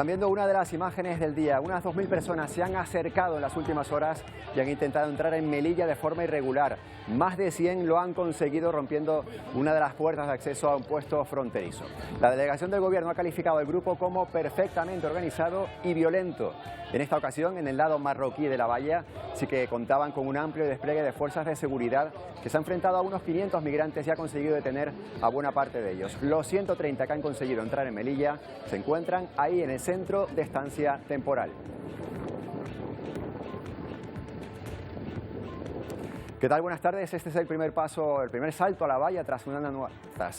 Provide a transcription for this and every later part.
Están viendo una de las imágenes del día. Unas 2.000 personas se han acercado en las últimas horas y han intentado entrar en Melilla de forma irregular. Más de 100 lo han conseguido rompiendo una de las puertas de acceso a un puesto fronterizo. La delegación del gobierno ha calificado el grupo como perfectamente organizado y violento. En esta ocasión, en el lado marroquí de la valla, sí que contaban con un amplio despliegue de fuerzas de seguridad que se ha enfrentado a unos 500 migrantes y ha conseguido detener a buena parte de ellos. Los 130 que han conseguido entrar en Melilla se encuentran ahí en el centro de estancia temporal. ¿Qué tal? Buenas tardes. Este es el primer paso, el primer salto a la valla tras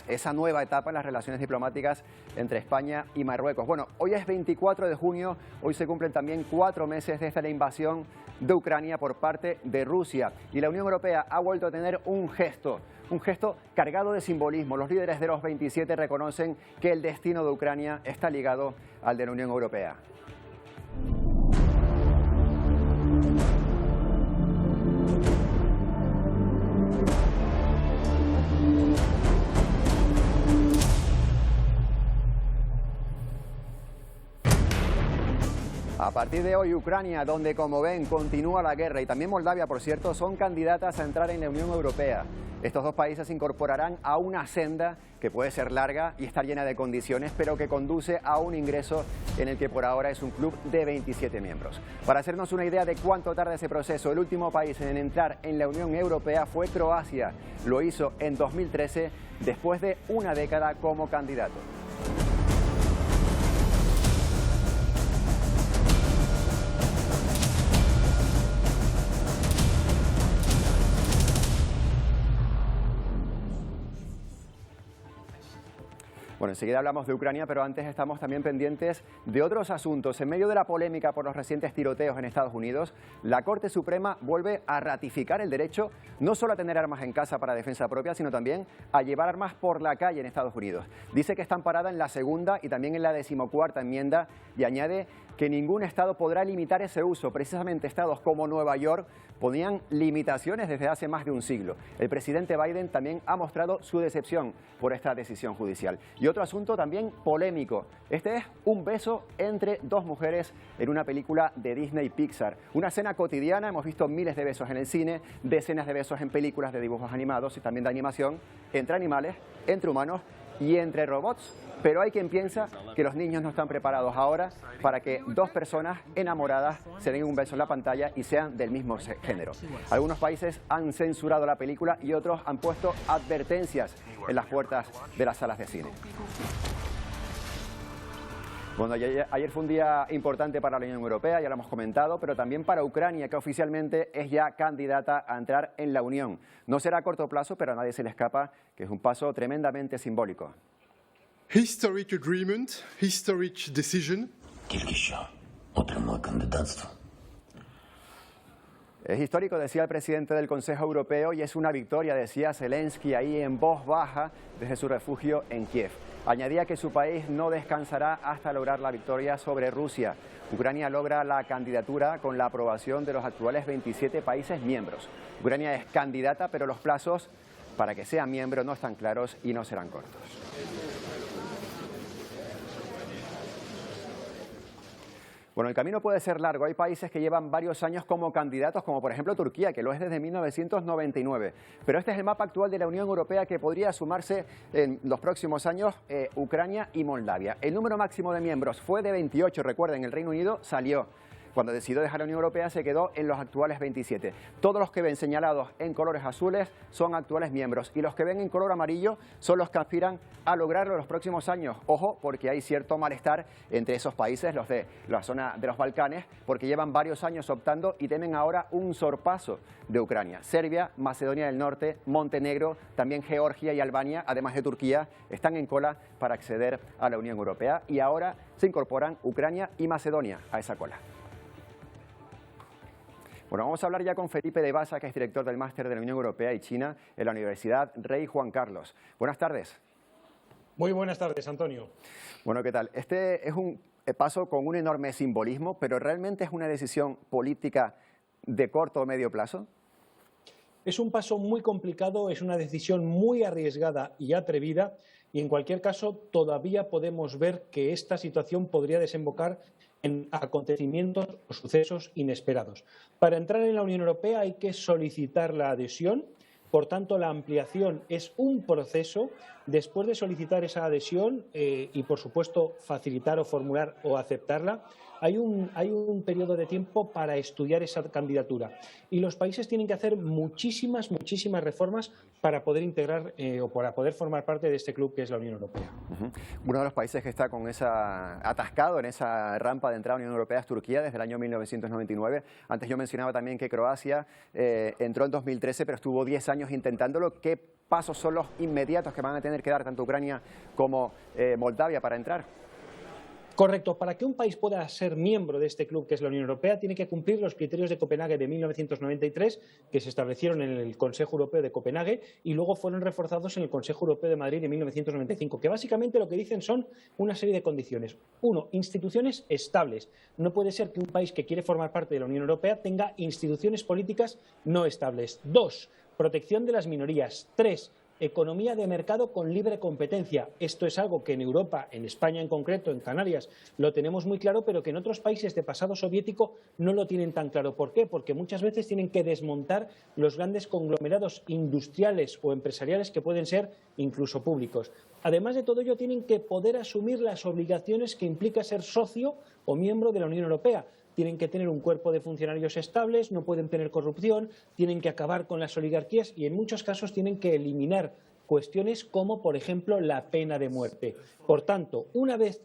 esa nueva etapa en las relaciones diplomáticas entre España y Marruecos. Bueno, hoy es 24 de junio, hoy se cumplen también 4 meses desde la invasión de Ucrania por parte de Rusia. Y la Unión Europea ha vuelto a tener un gesto cargado de simbolismo. Los líderes de los 27 reconocen que el destino de Ucrania está ligado al de la Unión Europea. A partir de hoy, Ucrania, donde como ven continúa la guerra, y también Moldavia, por cierto, son candidatas a entrar en la Unión Europea. Estos dos países se incorporarán a una senda que puede ser larga y estar llena de condiciones, pero que conduce a un ingreso en el que por ahora es un club de 27 miembros. Para hacernos una idea de cuánto tarda ese proceso, el último país en entrar en la Unión Europea fue Croacia. Lo hizo en 2013, después de una década como candidato. Bueno, enseguida hablamos de Ucrania, pero antes estamos también pendientes de otros asuntos. En medio de la polémica por los recientes tiroteos en Estados Unidos, la Corte Suprema vuelve a ratificar el derecho no solo a tener armas en casa para defensa propia, sino también a llevar armas por la calle en Estados Unidos. Dice que está amparada en la segunda y también en la 14ª enmienda y añade que ningún estado podrá limitar ese uso. Precisamente estados como Nueva York ponían limitaciones desde hace más de un siglo. El presidente Biden también ha mostrado su decepción por esta decisión judicial. Y otro asunto también polémico. Este es un beso entre dos mujeres en una película de Disney Pixar. Una escena cotidiana, hemos visto miles de besos en el cine, decenas de besos en películas de dibujos animados y también de animación, entre animales, entre humanos y entre robots. Pero hay quien piensa que los niños no están preparados ahora para que dos personas enamoradas se den un beso en la pantalla y sean del mismo género. Algunos países han censurado la película y otros han puesto advertencias en las puertas de las salas de cine. Bueno, ayer fue un día importante para la Unión Europea, ya lo hemos comentado, pero también para Ucrania, que oficialmente es ya candidata a entrar en la Unión. No será a corto plazo, pero a nadie se le escapa que es un paso tremendamente simbólico. Historic agreement, historic decision. Es histórico, decía el presidente del Consejo Europeo, y es una victoria, decía Zelensky ahí en voz baja desde su refugio en Kiev. Añadía que su país no descansará hasta lograr la victoria sobre Rusia. Ucrania logra la candidatura con la aprobación de los actuales 27 países miembros. Ucrania es candidata, pero los plazos para que sea miembro no están claros y no serán cortos. Bueno, el camino puede ser largo. Hay países que llevan varios años como candidatos, como por ejemplo Turquía, que lo es desde 1999. Pero este es el mapa actual de la Unión Europea que podría sumarse en los próximos años Ucrania y Moldavia. El número máximo de miembros fue de 28, recuerden, el Reino Unido salió. Cuando decidió dejar la Unión Europea se quedó en los actuales 27. Todos los que ven señalados en colores azules son actuales miembros y los que ven en color amarillo son los que aspiran a lograrlo en los próximos años. Ojo, porque hay cierto malestar entre esos países, los de la zona de los Balcanes, porque llevan varios años optando y temen ahora un sorpaso de Ucrania. Serbia, Macedonia del Norte, Montenegro, también Georgia y Albania, además de Turquía, están en cola para acceder a la Unión Europea y ahora se incorporan Ucrania y Macedonia a esa cola. Bueno, vamos a hablar ya con Felipe de Basa, que es director del Máster de la Unión Europea y China en la Universidad Rey Juan Carlos. Buenas tardes. Muy buenas tardes, Antonio. Bueno, ¿qué tal? Este es un paso con un enorme simbolismo, pero ¿realmente es una decisión política de corto o medio plazo? Es un paso muy complicado, es una decisión muy arriesgada y atrevida y en cualquier caso todavía podemos ver que esta situación podría desembocar en acontecimientos o sucesos inesperados. Para entrar en la Unión Europea hay que solicitar la adhesión. Por tanto, la ampliación es un proceso. Después de solicitar esa adhesión y, por supuesto, facilitar o formular o aceptarla, hay un periodo de tiempo para estudiar esa candidatura. Y los países tienen que hacer muchísimas reformas para poder integrar o para poder formar parte de este club que es la Unión Europea. Uno de los países que está atascado en esa rampa de entrada a la Unión Europea es Turquía desde el año 1999. Antes yo mencionaba también que Croacia entró en 2013, pero estuvo 10 años intentándolo. ¿Qué pasos son los inmediatos que van a tener que dar tanto Ucrania como Moldavia para entrar? Correcto. Para que un país pueda ser miembro de este club que es la Unión Europea, tiene que cumplir los criterios de Copenhague de 1993, que se establecieron en el Consejo Europeo de Copenhague y luego fueron reforzados en el Consejo Europeo de Madrid de 1995, que básicamente lo que dicen son una serie de condiciones. Uno, instituciones estables. No puede ser que un país que quiere formar parte de la Unión Europea tenga instituciones políticas no estables. Dos, protección de las minorías. Tres, economía de mercado con libre competencia. Esto es algo que en Europa, en España en concreto, en Canarias, lo tenemos muy claro, pero que en otros países de pasado soviético no lo tienen tan claro. ¿Por qué? Porque muchas veces tienen que desmontar los grandes conglomerados industriales o empresariales que pueden ser incluso públicos. Además de todo ello, tienen que poder asumir las obligaciones que implica ser socio o miembro de la Unión Europea. Tienen que tener un cuerpo de funcionarios estables, no pueden tener corrupción, tienen que acabar con las oligarquías y en muchos casos tienen que eliminar cuestiones como, por ejemplo, la pena de muerte. Por tanto, una vez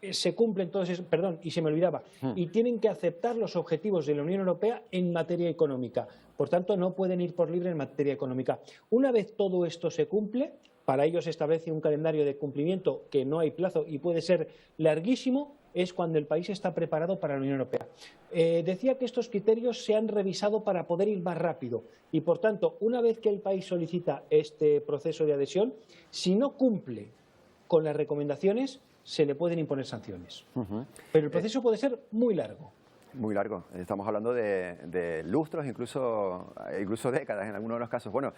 se cumplen todos esos, y se me olvidaba, y tienen que aceptar los objetivos de la Unión Europea en materia económica. Por tanto, no pueden ir por libre en materia económica. Una vez todo esto se cumple, para ello se establece un calendario de cumplimiento que no hay plazo y puede ser larguísimo, es cuando el país está preparado para la Unión Europea. Decía que estos criterios se han revisado para poder ir más rápido y, por tanto, una vez que el país solicita este proceso de adhesión, si no cumple con las recomendaciones, se le pueden imponer sanciones. Pero el proceso puede ser muy largo. Muy largo. Estamos hablando de lustros, incluso décadas en algunos de los casos. Bueno,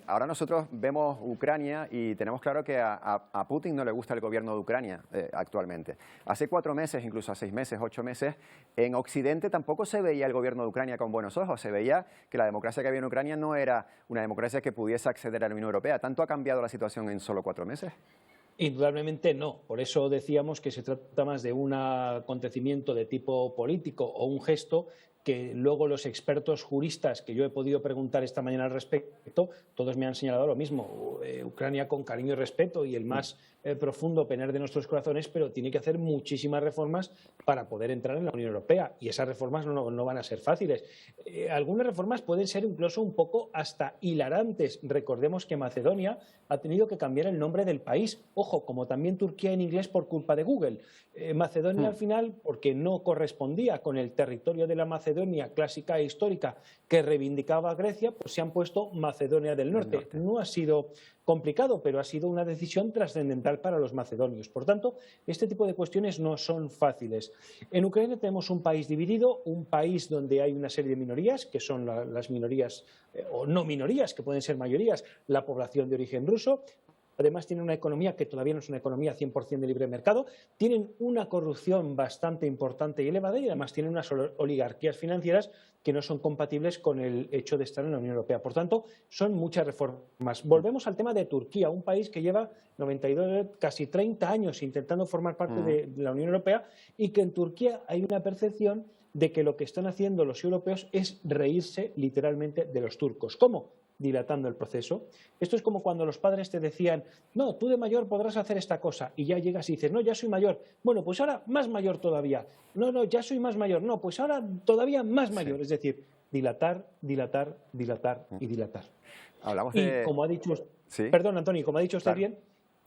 ahora nosotros vemos Ucrania y tenemos claro que a Putin no le gusta el gobierno de Ucrania actualmente. Hace 4 meses, incluso a 6 meses, 8 meses, en Occidente tampoco se veía el gobierno de Ucrania con buenos ojos. Se veía que la democracia que había en Ucrania no era una democracia que pudiese acceder a la Unión Europea. ¿Tanto ha cambiado la situación en solo 4 meses? Indudablemente no. Por eso decíamos que se trata más de un acontecimiento de tipo político o un gesto que luego los expertos juristas que yo he podido preguntar esta mañana al respecto, todos me han señalado lo mismo. Ucrania con cariño y respeto y el más profundo penar de nuestros corazones, pero tiene que hacer muchísimas reformas para poder entrar en la Unión Europea y esas reformas no van a ser fáciles. Algunas reformas pueden ser incluso un poco hasta hilarantes. Recordemos que Macedonia ha tenido que cambiar el nombre del país. Ojo, como también Turquía en inglés por culpa de Google. Macedonia al final, porque no correspondía con el territorio de la Macedonia clásica e histórica que reivindicaba Grecia, pues se han puesto Macedonia del Norte. No ha sido complicado, pero ha sido una decisión trascendental para los macedonios. Por tanto, este tipo de cuestiones no son fáciles. En Ucrania tenemos un país dividido, un país donde hay una serie de minorías, que son las minorías o no minorías, que pueden ser mayorías, la población de origen ruso. Además, tienen una economía que todavía no es una economía 100% de libre mercado, tienen una corrupción bastante importante y elevada y además tienen unas oligarquías financieras que no son compatibles con el hecho de estar en la Unión Europea. Por tanto, son muchas reformas. Volvemos al tema de Turquía, un país que lleva 92, casi 30 años intentando formar parte de la Unión Europea y que en Turquía hay una percepción de que lo que están haciendo los europeos es reírse literalmente de los turcos. ¿Cómo? Dilatando el proceso. Esto es como cuando los padres te decían, no, tú de mayor podrás hacer esta cosa, y ya llegas y dices, no, ya soy mayor, bueno, pues ahora más mayor todavía, no, ya soy más mayor, no, pues ahora todavía más mayor, es decir, dilatar, dilatar, dilatar y dilatar. Hablamos y como ha dicho, perdón Antonio, como ha dicho usted bien,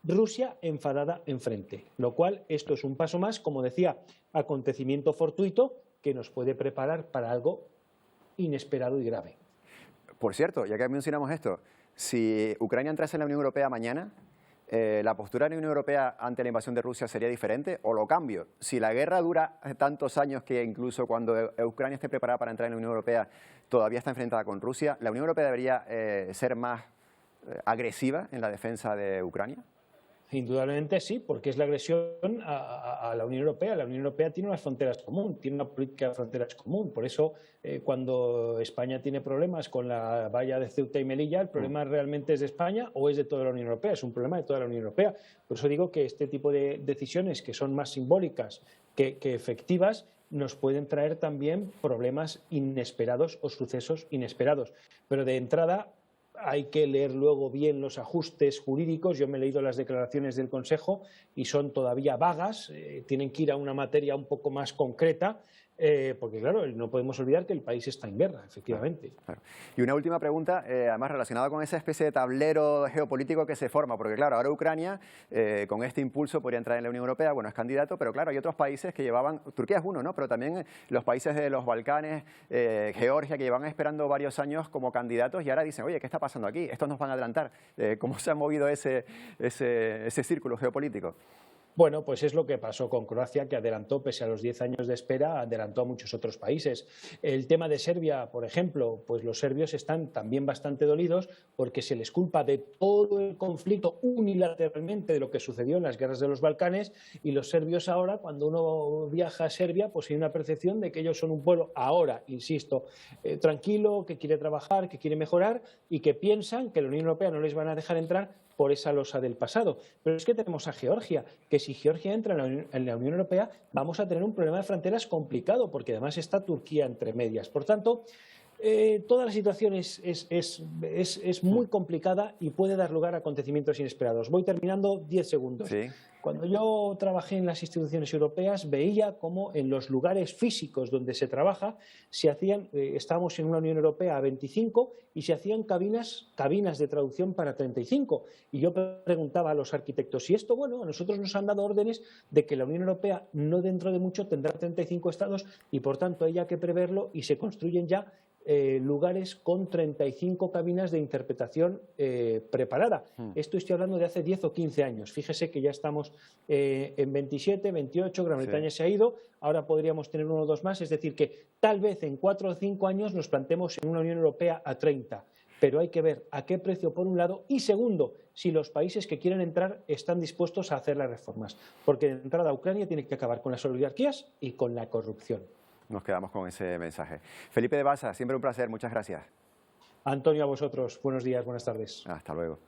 Rusia enfadada enfrente, lo cual esto es un paso más, como decía, acontecimiento fortuito que nos puede preparar para algo inesperado y grave. Por cierto, ya que mencionamos esto, si Ucrania entrase en la Unión Europea mañana, ¿la postura de la Unión Europea ante la invasión de Rusia sería diferente o lo cambio? Si la guerra dura tantos años que incluso cuando Ucrania esté preparada para entrar en la Unión Europea todavía está enfrentada con Rusia, ¿la Unión Europea debería ser más agresiva en la defensa de Ucrania? Indudablemente sí, porque es la agresión a la Unión Europea. La Unión Europea tiene unas fronteras comunes, tiene una política de fronteras común. Por eso, cuando España tiene problemas con la valla de Ceuta y Melilla, ¿el problema realmente es de España o es de toda la Unión Europea? Es un problema de toda la Unión Europea. Por eso digo que este tipo de decisiones, que son más simbólicas que efectivas, nos pueden traer también problemas inesperados o sucesos inesperados. Pero de entrada hay que leer luego bien los ajustes jurídicos. Yo me he leído las declaraciones del Consejo y son todavía vagas, tienen que ir a una materia un poco más concreta, porque claro, no podemos olvidar que el país está en guerra, efectivamente. Claro. Y una última pregunta, además relacionada con esa especie de tablero geopolítico que se forma, porque claro, ahora Ucrania, con este impulso podría entrar en la Unión Europea, bueno, es candidato, pero claro, hay otros países que llevaban, Turquía es uno, ¿no? Pero también los países de los Balcanes, Georgia, que llevan esperando varios años como candidatos y ahora dicen, oye, ¿qué está pasando aquí? Estos nos van a adelantar. ¿Cómo se ha movido ese círculo geopolítico? Bueno, pues es lo que pasó con Croacia, que adelantó, pese a los 10 años de espera, adelantó a muchos otros países. El tema de Serbia, por ejemplo, pues los serbios están también bastante dolidos porque se les culpa de todo el conflicto unilateralmente de lo que sucedió en las guerras de los Balcanes, y los serbios ahora, cuando uno viaja a Serbia, pues hay una percepción de que ellos son un pueblo ahora, insisto, tranquilo, que quiere trabajar, que quiere mejorar y que piensan que la Unión Europea no les van a dejar entrar por esa losa del pasado. Pero es que tenemos a Georgia, que si Georgia entra en la Unión Europea vamos a tener un problema de fronteras complicado, porque además está Turquía entre medias. Por tanto, toda la situación es muy complicada y puede dar lugar a acontecimientos inesperados. Voy terminando, 10 segundos. Sí. Cuando yo trabajé en las instituciones europeas veía cómo en los lugares físicos donde se trabaja se hacían, estábamos en una Unión Europea a 25 y se hacían cabinas de traducción para 35. Y yo preguntaba a los arquitectos, y esto, bueno, a nosotros nos han dado órdenes de que la Unión Europea no dentro de mucho tendrá 35 estados y por tanto hay que preverlo y se construyen ya lugares con 35 cabinas de interpretación preparada. Esto estoy hablando de hace 10 o 15 años. Fíjese que ya estamos en 27, 28, Gran Bretaña se ha ido, ahora podríamos tener uno o dos más, es decir que tal vez en 4 o 5 años nos plantemos en una Unión Europea a 30. Pero hay que ver a qué precio por un lado y segundo, si los países que quieren entrar están dispuestos a hacer las reformas. Porque de entrada Ucrania tiene que acabar con las oligarquías y con la corrupción. Nos quedamos con ese mensaje. Felipe de Basa, siempre un placer, muchas gracias. Antonio, a vosotros, buenos días, buenas tardes. Hasta luego.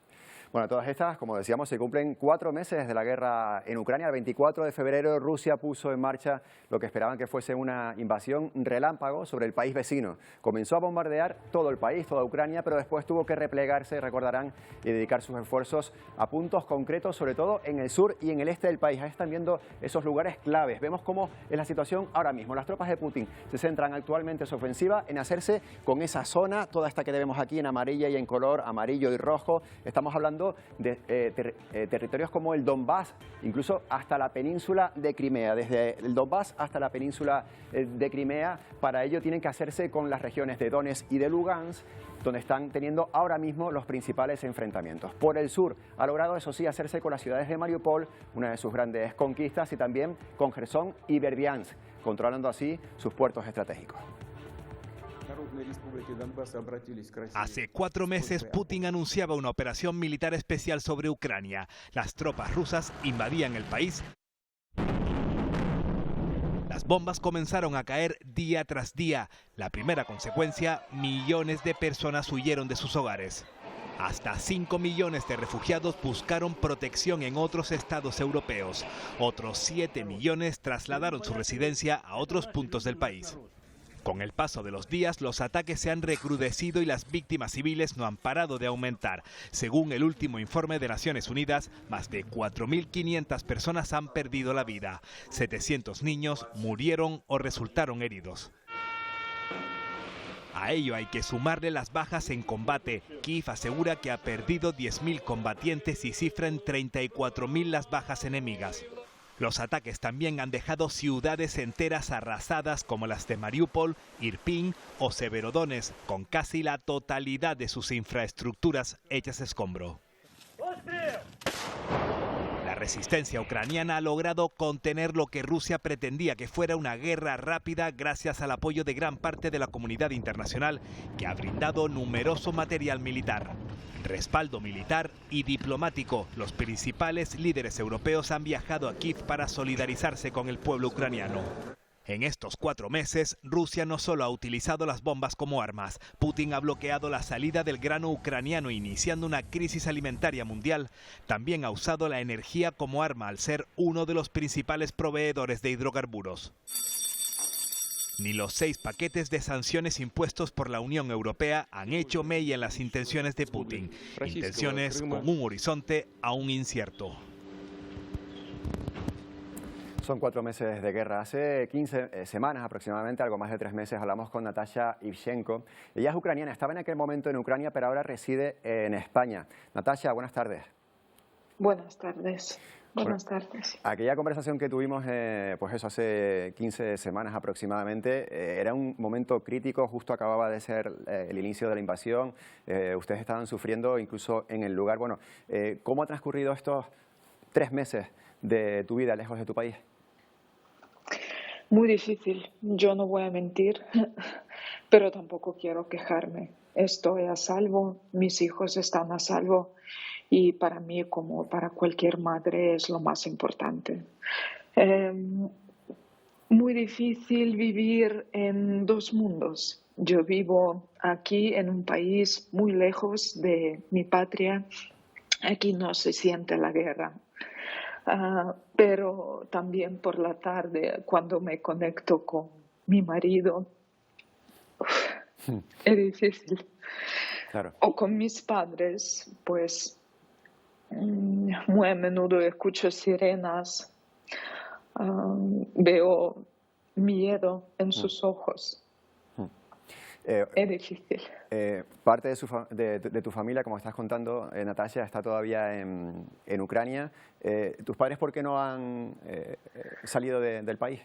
Bueno, todas estas, como decíamos, se cumplen 4 meses de la guerra en Ucrania. El 24 de febrero Rusia puso en marcha lo que esperaban que fuese una invasión relámpago sobre el país vecino. Comenzó a bombardear todo el país, toda Ucrania, pero después tuvo que replegarse, recordarán, y dedicar sus esfuerzos a puntos concretos, sobre todo en el sur y en el este del país. Ahí están viendo esos lugares claves. Vemos cómo es la situación ahora mismo. Las tropas de Putin se centran actualmente su ofensiva en hacerse con esa zona, toda esta que vemos aquí en amarilla y en color amarillo y rojo. Estamos hablando de territorios como el Donbass, incluso hasta la península de Crimea, desde el Donbass hasta la península de Crimea. Para ello tienen que hacerse con las regiones de Donetsk y de Lugansk, donde están teniendo ahora mismo los principales enfrentamientos. Por el sur ha logrado, eso sí, hacerse con las ciudades de Mariupol, una de sus grandes conquistas, y también con Jersón y Berdiansk, controlando así sus puertos estratégicos. Hace 4 meses Putin anunciaba una operación militar especial sobre Ucrania. Las tropas rusas invadían el país. Las bombas comenzaron a caer día tras día. La primera consecuencia, millones de personas huyeron de sus hogares. Hasta 5 millones de refugiados buscaron protección en otros estados europeos. Otros 7 millones trasladaron su residencia a otros puntos del país. Con el paso de los días, los ataques se han recrudecido y las víctimas civiles no han parado de aumentar. Según el último informe de Naciones Unidas, más de 4.500 personas han perdido la vida. 700 niños murieron o resultaron heridos. A ello hay que sumarle las bajas en combate. Kiev asegura que ha perdido 10.000 combatientes y cifra en 34.000 las bajas enemigas. Los ataques también han dejado ciudades enteras arrasadas como las de Mariupol, Irpin o Severodonetsk, con casi la totalidad de sus infraestructuras hechas escombro. La resistencia ucraniana ha logrado contener lo que Rusia pretendía que fuera una guerra rápida gracias al apoyo de gran parte de la comunidad internacional, que ha brindado numeroso material militar. respaldo militar y diplomático. Los principales líderes europeos han viajado a Kiev para solidarizarse con el pueblo ucraniano. En estos 4 meses, Rusia no solo ha utilizado las bombas como armas, Putin ha bloqueado la salida del grano ucraniano iniciando una crisis alimentaria mundial, también ha usado la energía como arma al ser uno de los principales proveedores de hidrocarburos. Ni los 6 paquetes de sanciones impuestos por la Unión Europea han hecho mella en las intenciones de Putin, intenciones con un horizonte aún incierto. Son 4 meses de guerra. Hace 15 semanas aproximadamente, algo más de 3 meses, hablamos con Natasha Ivchenko. Ella es ucraniana, estaba en aquel momento en Ucrania, pero ahora reside en España. Natasha, buenas tardes. Buenas tardes. Buenas tardes. Aquella conversación que tuvimos, pues eso, hace 15 semanas aproximadamente, era un momento crítico, justo acababa de ser el inicio de la invasión, ustedes estaban sufriendo incluso en el lugar. Bueno, ¿cómo ha transcurrido estos 3 meses de tu vida lejos de tu país? Muy difícil, yo no voy a mentir, pero tampoco quiero quejarme. Estoy a salvo, mis hijos están a salvo y para mí, como para cualquier madre, es lo más importante. Muy difícil vivir en 2 mundos. Yo vivo aquí en un país muy lejos de mi patria. Aquí no se siente la guerra. Pero también por la tarde, cuando me conecto con mi marido, es difícil. Claro. O con mis padres, pues muy a menudo escucho sirenas, veo miedo en sus ojos. Es difícil. Parte de tu familia, como estás contando, Natasha, está todavía en Ucrania. ¿Tus padres por qué no han salido del país?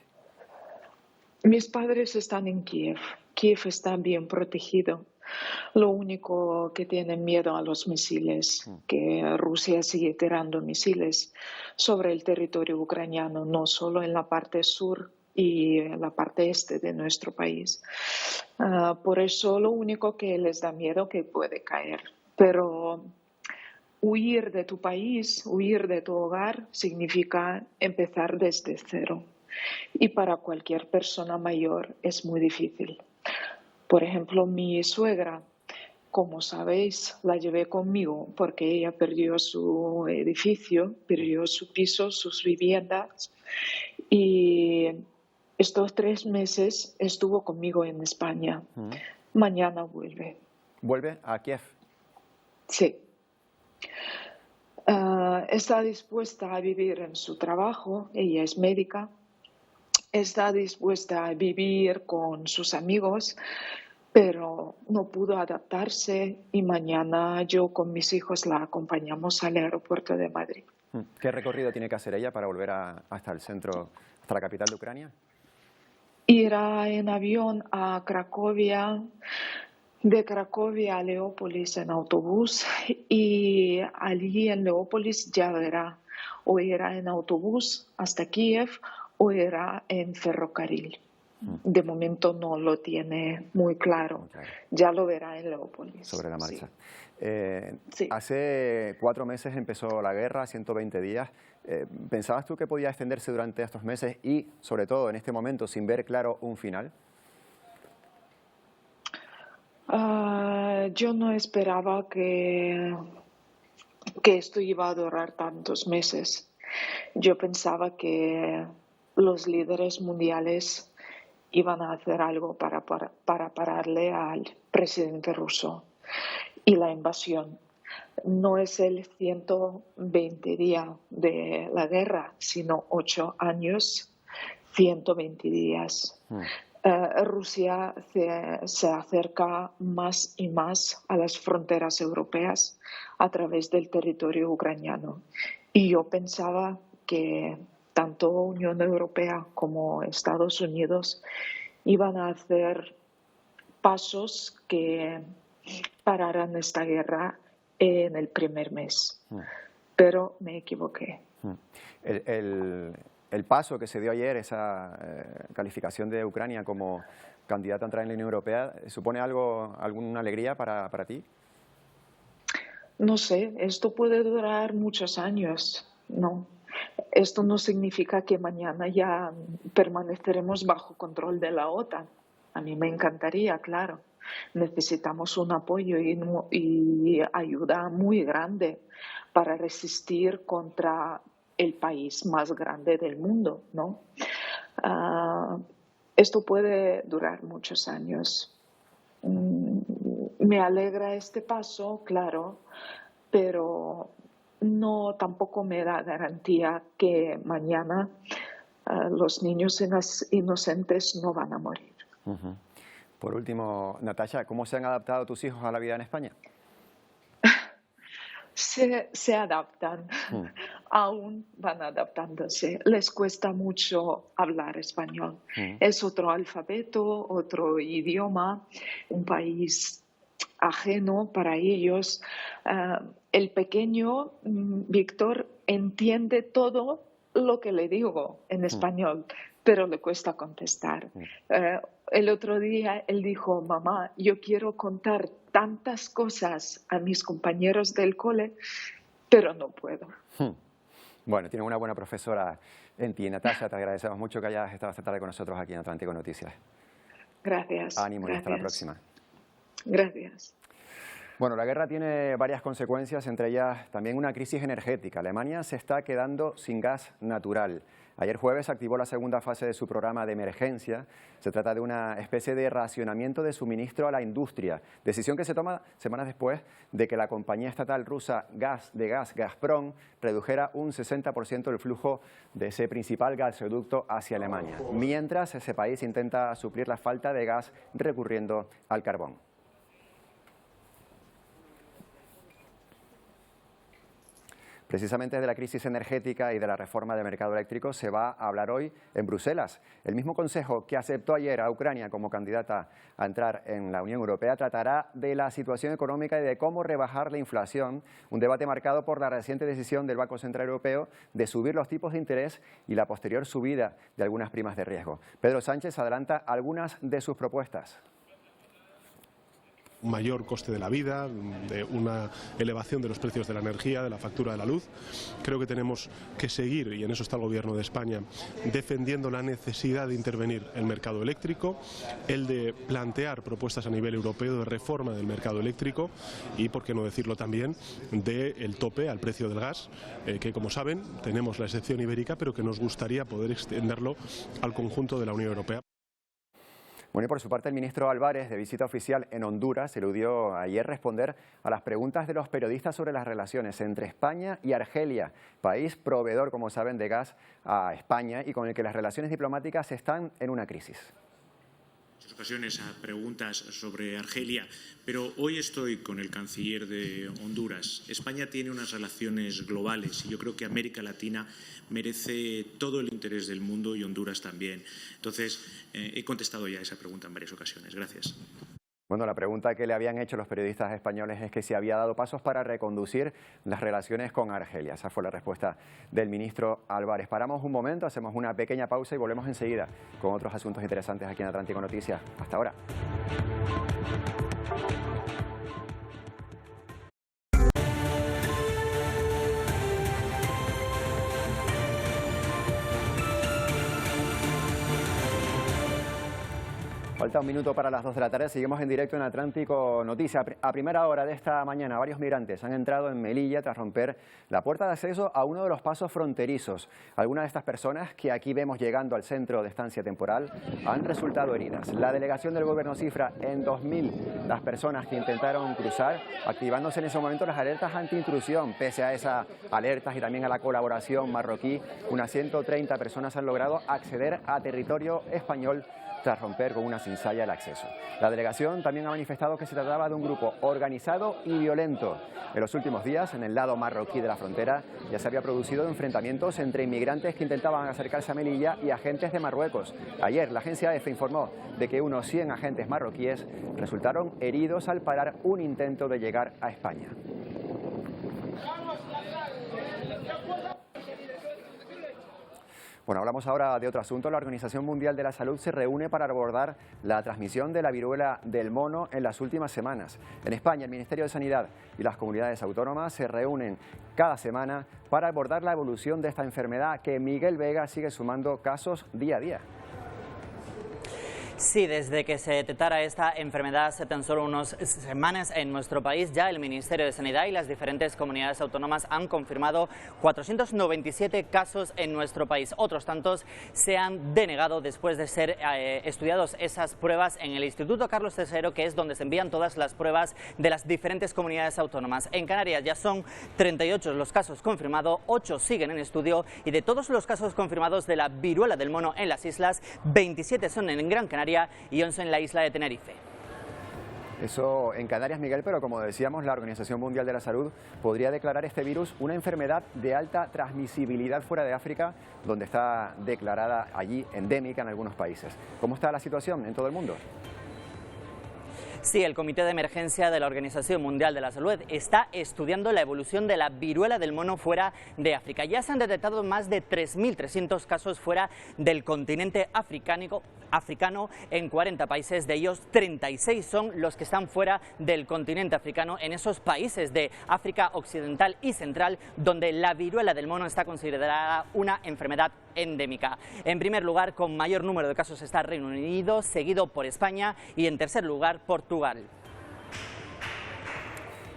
Mis padres están en Kiev. Kiev está bien protegido. Lo único que tienen miedo a los misiles, que Rusia sigue tirando misiles sobre el territorio ucraniano, no solo en la parte sur y en la parte este de nuestro país. Por eso lo único que les da miedo que puede caer. Pero huir de tu país, huir de tu hogar, significa empezar desde cero. Y para cualquier persona mayor es muy difícil. Por ejemplo, mi suegra, como sabéis, la llevé conmigo porque ella perdió su edificio, perdió su piso, sus viviendas y estos 3 meses estuvo conmigo en España. Mañana vuelve. ¿Vuelve a Kiev? Sí. Está dispuesta a vivir en su trabajo, ella es médica, está dispuesta a vivir con sus amigos, pero no pudo adaptarse y mañana yo con mis hijos la acompañamos al aeropuerto de Madrid. ¿Qué recorrido tiene que hacer ella para volver hasta el centro, hasta la capital de Ucrania? Irá en avión a Cracovia, de Cracovia a Leópolis en autobús y allí en Leópolis ya verá, o irá en autobús hasta Kiev o irá en ferrocarril. De momento no lo tiene muy claro. Ya lo verá en Leópolis. Sobre la marcha. Sí. Sí. Hace 4 meses empezó la guerra, 120 días. ¿Pensabas tú que podía extenderse durante estos meses y, sobre todo, en este momento, sin ver claro un final? Yo no esperaba que esto iba a durar tantos meses. Yo pensaba que los líderes mundiales iban a hacer algo para pararle al presidente ruso y la invasión. No es el 120 días de la guerra, sino 8 años, 120 días. Rusia se acerca más y más a las fronteras europeas a través del territorio ucraniano. Y yo pensaba que tanto Unión Europea como Estados Unidos iban a hacer pasos que pararan esta guerra en el primer mes. Pero me equivoqué. El paso que se dio ayer, esa calificación de Ucrania como candidata a entrar en la Unión Europea, ¿supone alguna alegría para ti? No sé, esto puede durar muchos años, ¿no? Esto no significa que mañana ya permaneceremos bajo control de la OTAN. A mí me encantaría, claro. Necesitamos un apoyo y ayuda muy grande para resistir contra el país más grande del mundo, ¿no? Esto puede durar muchos años. Me alegra este paso, claro, pero no tampoco me da garantía que mañana los niños inocentes no van a morir. Uh-huh. Por último, Natasha, ¿cómo se han adaptado tus hijos a la vida en España? Se adaptan, aún van adaptándose. Les cuesta mucho hablar español. Es otro alfabeto, otro idioma, un país ajeno para ellos. El pequeño Víctor entiende todo lo que le digo en español, pero le cuesta contestar. El otro día él dijo, mamá, yo quiero contar tantas cosas a mis compañeros del cole, pero no puedo. Bueno, tiene una buena profesora en ti. Natasha, te agradecemos mucho que hayas estado esta tarde con nosotros aquí en Atlántico Noticias. Gracias. Ánimo gracias. Y hasta la próxima. Gracias. Bueno, la guerra tiene varias consecuencias, entre ellas también una crisis energética. Alemania se está quedando sin gas natural. Ayer jueves activó la segunda fase de su programa de emergencia. Se trata de una especie de racionamiento de suministro a la industria, decisión que se toma semanas después de que la compañía estatal rusa de gas Gazprom redujera un 60% el flujo de ese principal gasoducto hacia Alemania, mientras ese país intenta suplir la falta de gas recurriendo al carbón. Precisamente de la crisis energética y de la reforma del mercado eléctrico se va a hablar hoy en Bruselas. El mismo Consejo que aceptó ayer a Ucrania como candidata a entrar en la Unión Europea tratará de la situación económica y de cómo rebajar la inflación, un debate marcado por la reciente decisión del Banco Central Europeo de subir los tipos de interés y la posterior subida de algunas primas de riesgo. Pedro Sánchez adelanta algunas de sus propuestas. Un mayor coste de la vida, de una elevación de los precios de la energía, de la factura de la luz. Creo que tenemos que seguir, y en eso está el Gobierno de España, defendiendo la necesidad de intervenir el mercado eléctrico, el de plantear propuestas a nivel europeo de reforma del mercado eléctrico y, por qué no decirlo también, del tope al precio del gas, que como saben tenemos la excepción ibérica, pero que nos gustaría poder extenderlo al conjunto de la Unión Europea. Bueno, y por su parte el ministro Álvarez, de visita oficial en Honduras, eludió ayer responder a las preguntas de los periodistas sobre las relaciones entre España y Argelia, país proveedor, como saben, de gas a España y con el que las relaciones diplomáticas están en una crisis. En muchas ocasiones a preguntas sobre Argelia, pero hoy estoy con el canciller de Honduras. España tiene unas relaciones globales y yo creo que América Latina merece todo el interés del mundo y Honduras también. Entonces, he contestado ya esa pregunta en varias ocasiones. Gracias. Bueno, la pregunta que le habían hecho los periodistas españoles es que si había dado pasos para reconducir las relaciones con Argelia. Esa fue la respuesta del ministro Álvarez. Paramos un momento, hacemos una pequeña pausa y volvemos enseguida con otros asuntos interesantes aquí en Atlántico Noticias. Hasta ahora. Falta un minuto para las 2 de la tarde, seguimos en directo en Atlántico Noticias. A primera hora de esta mañana, varios migrantes han entrado en Melilla tras romper la puerta de acceso a uno de los pasos fronterizos. Algunas de estas personas que aquí vemos llegando al centro de estancia temporal han resultado heridas. La delegación del gobierno cifra en 2.000 las personas que intentaron cruzar, activándose en ese momento las alertas anti-intrusión. Pese a esas alertas y también a la colaboración marroquí, unas 130 personas han logrado acceder a territorio español tras romper con una cincalla el acceso. La delegación también ha manifestado que se trataba de un grupo organizado y violento. En los últimos días, en el lado marroquí de la frontera, ya se había producido enfrentamientos entre inmigrantes que intentaban acercarse a Melilla y agentes de Marruecos. Ayer, la agencia EFE informó de que unos 100 agentes marroquíes resultaron heridos al parar un intento de llegar a España. Bueno, hablamos ahora de otro asunto. La Organización Mundial de la Salud se reúne para abordar la transmisión de la viruela del mono en las últimas semanas. En España, el Ministerio de Sanidad y las comunidades autónomas se reúnen cada semana para abordar la evolución de esta enfermedad que Miguel Vega sigue sumando casos día a día. Sí, desde que se detectara esta enfermedad hace tan solo unas semanas en nuestro país, ya el Ministerio de Sanidad y las diferentes comunidades autónomas han confirmado 497 casos en nuestro país. Otros tantos se han denegado después de ser estudiados esas pruebas en el Instituto Carlos III, que es donde se envían todas las pruebas de las diferentes comunidades autónomas. En Canarias ya son 38 los casos confirmados, 8 siguen en estudio, y de todos los casos confirmados de la viruela del mono en las islas, 27 son en Gran Canaria y 11 en la isla de Tenerife. Eso en Canarias, Miguel, pero como decíamos, la Organización Mundial de la Salud podría declarar este virus una enfermedad de alta transmisibilidad fuera de África, donde está declarada allí endémica en algunos países. ¿Cómo está la situación en todo el mundo? Sí, el Comité de Emergencia de la Organización Mundial de la Salud está estudiando la evolución de la viruela del mono fuera de África. Ya se han detectado más de 3.300 casos fuera del continente africano en 40 países. De ellos, 36 son los que están fuera del continente africano, en esos países de África Occidental y Central, donde la viruela del mono está considerada una enfermedad endémica. En primer lugar, con mayor número de casos está Reino Unido, seguido por España, y en tercer lugar Portugal.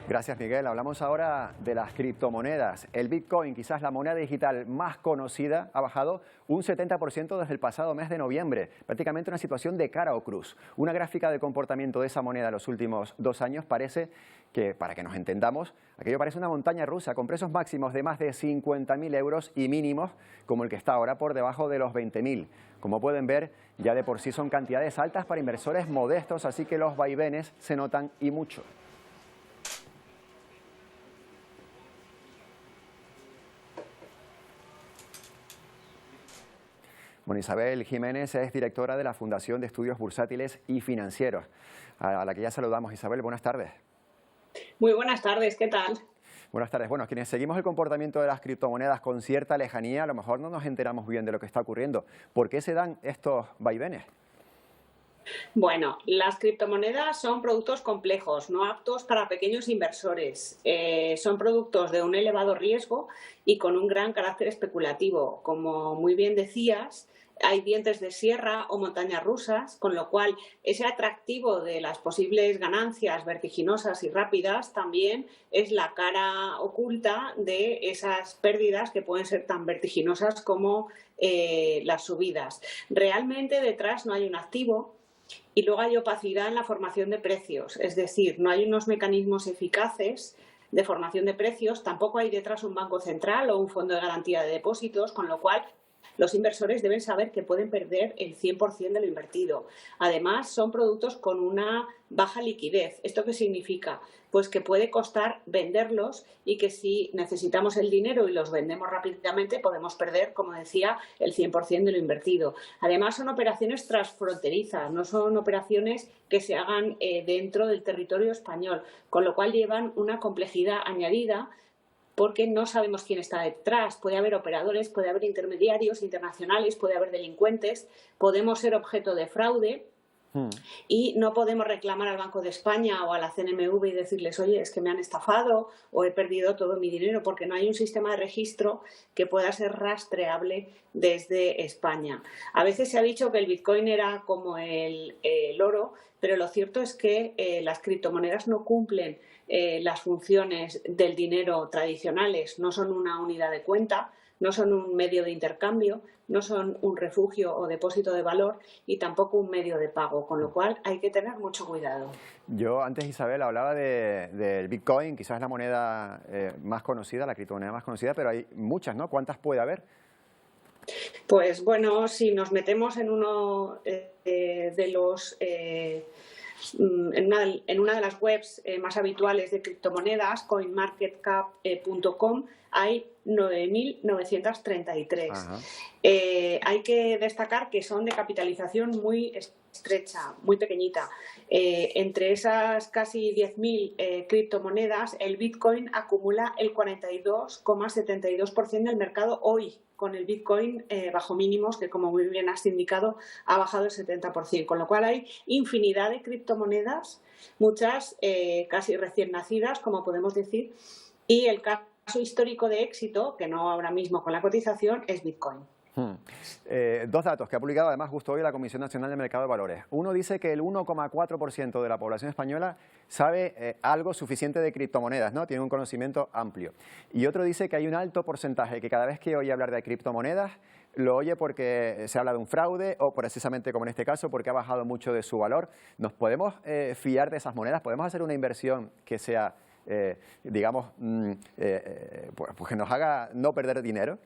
Gracias, Miguel. Hablamos ahora de las criptomonedas. El Bitcoin, quizás la moneda digital más conocida, ha bajado un 70% desde el pasado mes de noviembre. Prácticamente una situación de cara o cruz. Una gráfica de comportamiento de esa moneda en los últimos 2 años parece que, para que nos entendamos, aquello parece una montaña rusa con precios máximos de más de 50.000 euros y mínimos como el que está ahora por debajo de los 20.000. Como pueden ver, ya de por sí son cantidades altas para inversores modestos, así que los vaivenes se notan y mucho. Bueno, Isabel Jiménez es directora de la Fundación de Estudios Bursátiles y Financieros, a la que ya saludamos. Isabel, buenas tardes. Muy buenas tardes, ¿qué tal? Buenas tardes. Bueno, quienes seguimos el comportamiento de las criptomonedas con cierta lejanía, a lo mejor no nos enteramos bien de lo que está ocurriendo. ¿Por qué se dan estos vaivenes? Bueno, las criptomonedas son productos complejos, no aptos para pequeños inversores. Son productos de un elevado riesgo y con un gran carácter especulativo. Como muy bien decías, hay dientes de sierra o montañas rusas, con lo cual ese atractivo de las posibles ganancias vertiginosas y rápidas también es la cara oculta de esas pérdidas que pueden ser tan vertiginosas como las subidas. Realmente detrás no hay un activo. Y luego hay opacidad en la formación de precios, es decir, no hay unos mecanismos eficaces de formación de precios, tampoco hay detrás un banco central o un fondo de garantía de depósitos, con lo cual los inversores deben saber que pueden perder el 100% de lo invertido. Además, son productos con una baja liquidez. ¿Esto qué significa? Pues que puede costar venderlos y que si necesitamos el dinero y los vendemos rápidamente podemos perder, como decía, el 100% de lo invertido. Además, son operaciones transfronterizas, no son operaciones que se hagan dentro del territorio español, con lo cual llevan una complejidad añadida porque no sabemos quién está detrás. Puede haber operadores, puede haber intermediarios internacionales, puede haber delincuentes, podemos ser objeto de fraude y no podemos reclamar al Banco de España o a la CNMV y decirles, oye, es que me han estafado o he perdido todo mi dinero, porque no hay un sistema de registro que pueda ser rastreable desde España. A veces se ha dicho que el Bitcoin era como el oro, pero lo cierto es que las criptomonedas no cumplen las funciones del dinero tradicionales, no son una unidad de cuenta, no son un medio de intercambio, no son un refugio o depósito de valor y tampoco un medio de pago, con lo cual hay que tener mucho cuidado. Yo antes, Isabel, hablaba del Bitcoin, quizás la moneda más conocida, la criptomoneda más conocida, pero hay muchas, ¿no? ¿Cuántas puede haber? Pues bueno, si nos metemos en uno de los... en una de las webs más habituales de criptomonedas, coinmarketcap.com, hay 9.933. Hay que destacar que son de capitalización muy estrecha, muy pequeñita. Entre esas casi 10.000 criptomonedas, el Bitcoin acumula el 42,72% del mercado hoy, con el Bitcoin bajo mínimos, que como muy bien has indicado, ha bajado el 70%. Con lo cual hay infinidad de criptomonedas, muchas casi recién nacidas, como podemos decir, y el caso histórico de éxito, que no ahora mismo con la cotización, es Bitcoin. Dos datos que ha publicado además justo hoy la Comisión Nacional del Mercado de Valores. Uno dice que el 1,4% de la población española sabe algo suficiente de criptomonedas, ¿no? Tiene un conocimiento amplio. Y otro dice que hay un alto porcentaje que cada vez que oye hablar de criptomonedas lo oye porque se habla de un fraude o precisamente como en este caso porque ha bajado mucho de su valor. ¿Nos podemos fiar de esas monedas? ¿Podemos hacer una inversión que sea, digamos, pues que nos haga no perder dinero?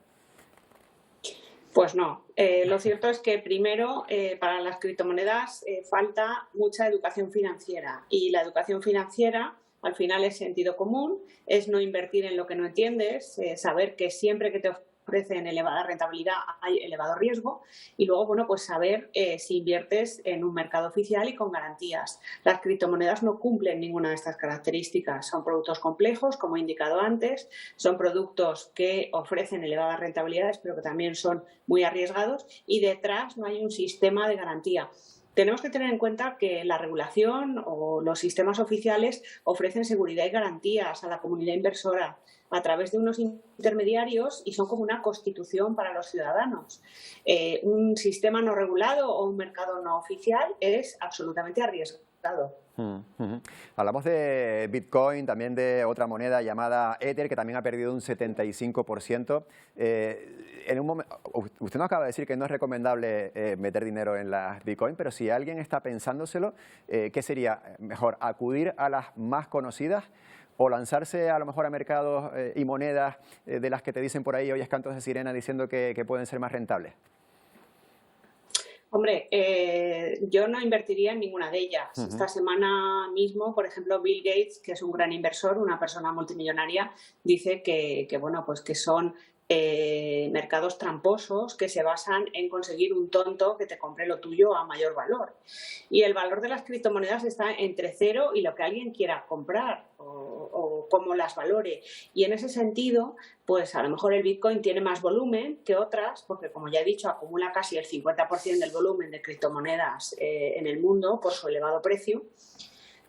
Pues no. Lo cierto es que primero para las criptomonedas falta mucha educación financiera, y la educación financiera al final es sentido común, es no invertir en lo que no entiendes, saber que siempre que te ofrecen elevada rentabilidad hay elevado riesgo, y luego, bueno, pues saber si inviertes en un mercado oficial y con garantías. Las criptomonedas no cumplen ninguna de estas características. Son productos complejos, como he indicado antes, son productos que ofrecen elevadas rentabilidades, pero que también son muy arriesgados, y detrás no hay un sistema de garantía. Tenemos que tener en cuenta que la regulación o los sistemas oficiales ofrecen seguridad y garantías a la comunidad inversora a través de unos intermediarios, y son como una constitución para los ciudadanos. Un sistema no regulado o un mercado no oficial es absolutamente arriesgado. Hablamos de Bitcoin, también de otra moneda llamada Ether, que también ha perdido un 75%. En un momento, usted nos acaba de decir que no es recomendable meter dinero en las Bitcoin, pero si alguien está pensándoselo, ¿qué sería mejor? ¿Acudir a las más conocidas o lanzarse a lo mejor a mercados y monedas de las que te dicen por ahí, oyes cantos de sirena diciendo que pueden ser más rentables? Hombre, yo no invertiría en ninguna de ellas. Esta semana mismo, por ejemplo, Bill Gates, que es un gran inversor, una persona multimillonaria, dice que bueno, pues que son mercados tramposos que se basan en conseguir un tonto que te compre lo tuyo a mayor valor. Y el valor de las criptomonedas está entre cero y lo que alguien quiera comprar o cómo las valore. Y en ese sentido, pues a lo mejor el Bitcoin tiene más volumen que otras, porque como ya he dicho, acumula casi el 50% del volumen de criptomonedas en el mundo por su elevado precio.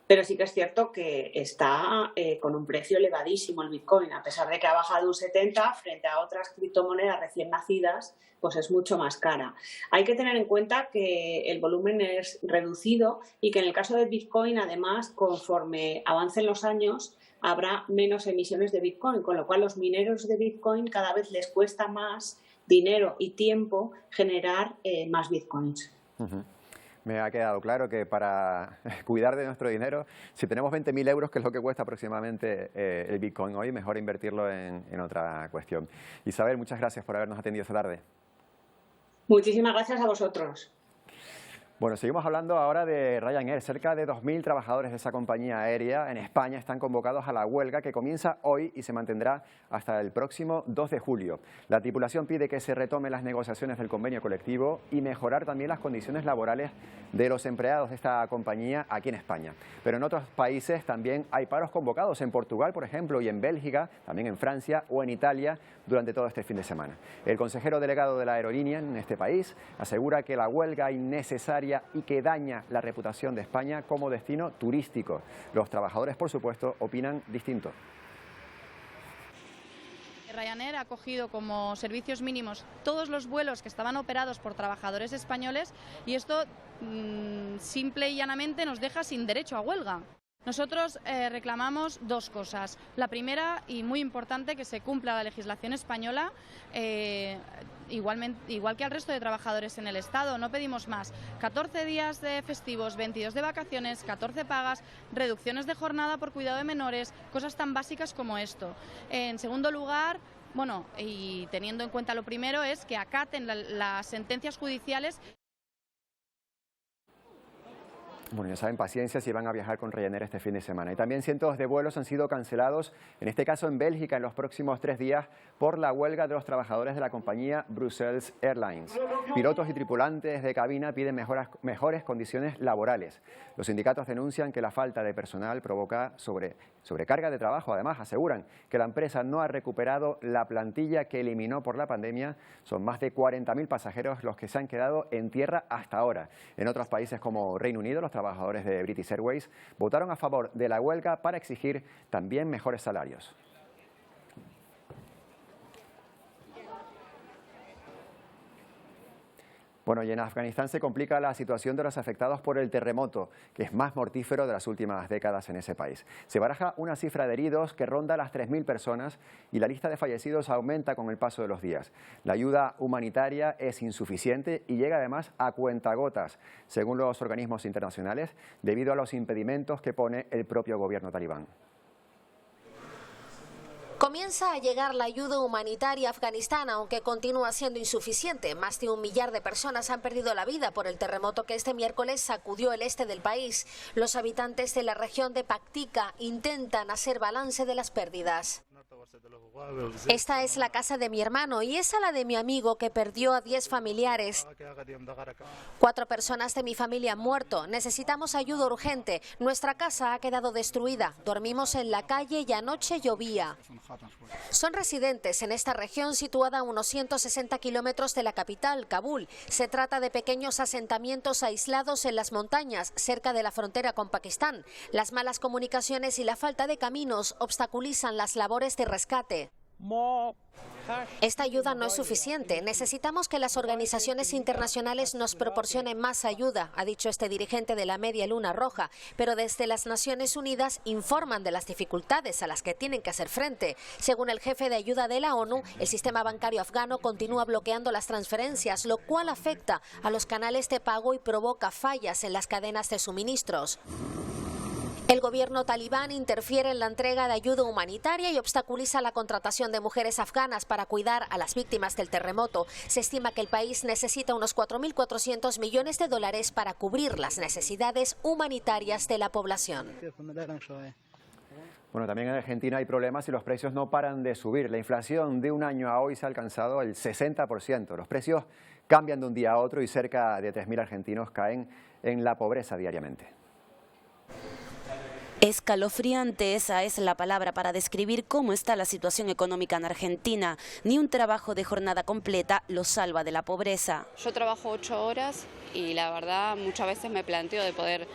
Pero sí que es cierto que está con un precio elevadísimo el Bitcoin, a pesar de que ha bajado un 70% frente a otras criptomonedas recién nacidas, pues es mucho más cara. Hay que tener en cuenta que el volumen es reducido y que en el caso de Bitcoin, además, conforme avancen los años, habrá menos emisiones de Bitcoin, con lo cual los mineros de Bitcoin cada vez les cuesta más dinero y tiempo generar más Bitcoins. Me ha quedado claro que para cuidar de nuestro dinero, si tenemos 20.000 euros, que es lo que cuesta aproximadamente el Bitcoin hoy, mejor invertirlo en otra cuestión. Isabel, muchas gracias por habernos atendido esta tarde. Muchísimas gracias a vosotros. Bueno, seguimos hablando ahora de Ryanair. Cerca de 2.000 trabajadores de esa compañía aérea en España están convocados a la huelga que comienza hoy y se mantendrá hasta el próximo 2 de julio. La tripulación pide que se retomen las negociaciones del convenio colectivo y mejorar también las condiciones laborales de los empleados de esta compañía aquí en España. Pero en otros países también hay paros convocados, en Portugal, por ejemplo, y en Bélgica, también en Francia o en Italia durante todo este fin de semana. El consejero delegado de la aerolínea en este país asegura que la huelga innecesaria y que daña la reputación de España como destino turístico. Los trabajadores, por supuesto, opinan distinto. Ryanair ha cogido como servicios mínimos todos los vuelos que estaban operados por trabajadores españoles y esto simple y llanamente nos deja sin derecho a huelga. Nosotros reclamamos dos cosas. La primera, y muy importante, que se cumpla la legislación española, igual que al resto de trabajadores en el Estado. No pedimos más. 14 días de festivos, 22 de vacaciones, 14 pagas, reducciones de jornada por cuidado de menores, cosas tan básicas como esto. En segundo lugar, bueno, y teniendo en cuenta lo primero, es que acaten las sentencias judiciales. Bueno, ya saben, paciencia si van a viajar con Ryanair este fin de semana. Y también cientos de vuelos han sido cancelados, en este caso en Bélgica, en los próximos 3 días por la huelga de los trabajadores de la compañía Brussels Airlines. Pilotos y tripulantes de cabina piden mejores condiciones laborales. Los sindicatos denuncian que la falta de personal provoca sobrecarga de trabajo. Además, aseguran que la empresa no ha recuperado la plantilla que eliminó por la pandemia. Son más de 40.000 pasajeros los que se han quedado en tierra hasta ahora. En otros países como Reino Unido, los trabajadores de British Airways votaron a favor de la huelga para exigir también mejores salarios. Bueno, y en Afganistán se complica la situación de los afectados por el terremoto, que es más mortífero de las últimas décadas en ese país. Se baraja una cifra de heridos que ronda las 3.000 personas y la lista de fallecidos aumenta con el paso de los días. La ayuda humanitaria es insuficiente y llega además a cuentagotas, según los organismos internacionales, debido a los impedimentos que pone el propio gobierno talibán. Comienza a llegar la ayuda humanitaria a Afganistán, aunque continúa siendo insuficiente. Más de 1 millar de personas han perdido la vida por el terremoto que este miércoles sacudió el este del país. Los habitantes de la región de Paktika intentan hacer balance de las pérdidas. Esta es la casa de mi hermano y esa la de mi amigo que perdió a 10 familiares. 4 personas de mi familia han muerto. Necesitamos ayuda urgente. Nuestra casa ha quedado destruida. Dormimos en la calle y anoche llovía. Son residentes en esta región situada a unos 160 kilómetros de la capital, Kabul. Se trata de pequeños asentamientos aislados en las montañas, cerca de la frontera con Pakistán. Las malas comunicaciones y la falta de caminos obstaculizan las labores de rescate. Esta ayuda no es suficiente. Necesitamos que las organizaciones internacionales nos proporcionen más ayuda, ha dicho este dirigente de la Media Luna Roja. Pero desde las Naciones Unidas informan de las dificultades a las que tienen que hacer frente. Según el jefe de ayuda de la ONU, el sistema bancario afgano continúa bloqueando las transferencias, lo cual afecta a los canales de pago y provoca fallas en las cadenas de suministros. El gobierno talibán interfiere en la entrega de ayuda humanitaria y obstaculiza la contratación de mujeres afganas para cuidar a las víctimas del terremoto. Se estima que el país necesita unos 4.400 millones de dólares para cubrir las necesidades humanitarias de la población. Bueno, también en Argentina hay problemas y los precios no paran de subir. La inflación de un año a hoy se ha alcanzado el 60%. Los precios cambian de un día a otro y cerca de 3.000 argentinos caen en la pobreza diariamente. Escalofriante, esa es la palabra para describir cómo está la situación económica en Argentina. Ni un trabajo de jornada completa lo salva de la pobreza. Yo trabajo 8 horas y la verdad muchas veces me planteo de poder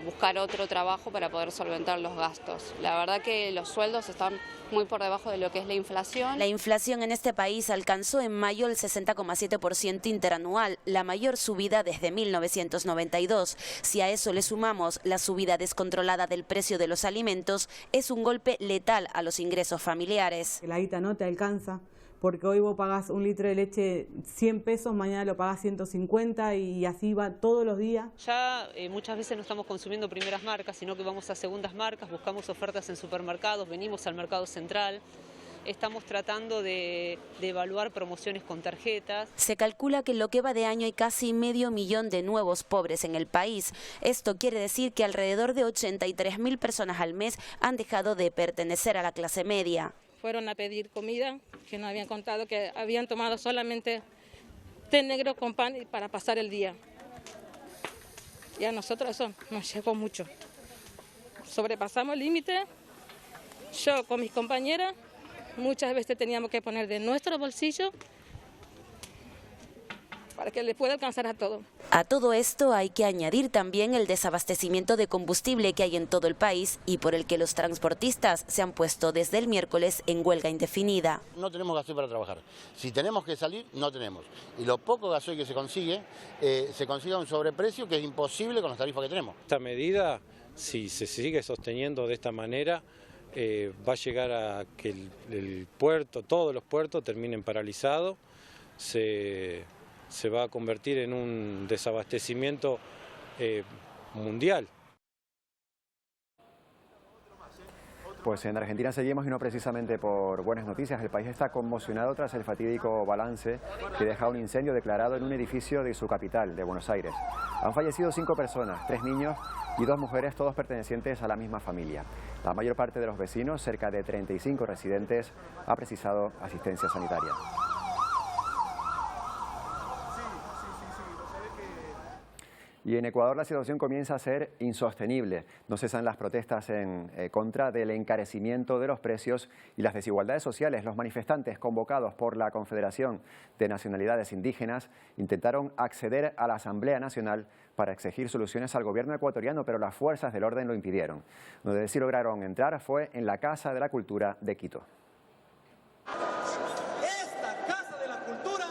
buscar otro trabajo para poder solventar los gastos. La verdad que los sueldos están muy por debajo de lo que es la inflación. La inflación en este país alcanzó en mayo el 60,7% interanual, la mayor subida desde 1992. Si a eso le sumamos la subida descontrolada del precio de los alimentos, es un golpe letal a los ingresos familiares. La guita no te alcanza, porque hoy vos pagás un litro de leche 100 pesos, mañana lo pagás 150 y así va todos los días. Ya muchas veces no estamos consumiendo primeras marcas, sino que vamos a segundas marcas, buscamos ofertas en supermercados, venimos al mercado central. Estamos tratando de evaluar promociones con tarjetas. Se calcula que en lo que va de año hay casi 500.000 de nuevos pobres en el país. Esto quiere decir que alrededor de 83.000 personas al mes han dejado de pertenecer a la clase media. Fueron a pedir comida, que nos habían contado que habían tomado solamente té negro con pan para pasar el día. Y a nosotros eso nos llegó mucho. Sobrepasamos el límite. Yo con mis compañeras muchas veces teníamos que poner de nuestro bolsillo para que les pueda alcanzar a todo. A todo esto hay que añadir también el desabastecimiento de combustible que hay en todo el país y por el que los transportistas se han puesto desde el miércoles en huelga indefinida. No tenemos gasoil para trabajar. Si tenemos que salir, no tenemos. Y lo poco gasoil que se consigue a un sobreprecio que es imposible con las tarifas que tenemos. Esta medida, si se sigue sosteniendo de esta manera, va a llegar a que el puerto, todos los puertos terminen paralizados. Se va a convertir en un desabastecimiento mundial. Pues en Argentina seguimos y no precisamente por buenas noticias. El país está conmocionado tras el fatídico balance que deja un incendio declarado en un edificio de su capital, de Buenos Aires. Han fallecido 5 personas, 3 niños y 2 mujeres, todos pertenecientes a la misma familia. La mayor parte de los vecinos, cerca de 35 residentes, ha precisado asistencia sanitaria. Y en Ecuador la situación comienza a ser insostenible. No cesan las protestas en contra del encarecimiento de los precios y las desigualdades sociales. Los manifestantes convocados por la Confederación de Nacionalidades Indígenas intentaron acceder a la Asamblea Nacional para exigir soluciones al gobierno ecuatoriano, pero las fuerzas del orden lo impidieron. Donde sí lograron entrar fue en la Casa de la Cultura de Quito. Esta Casa de la Cultura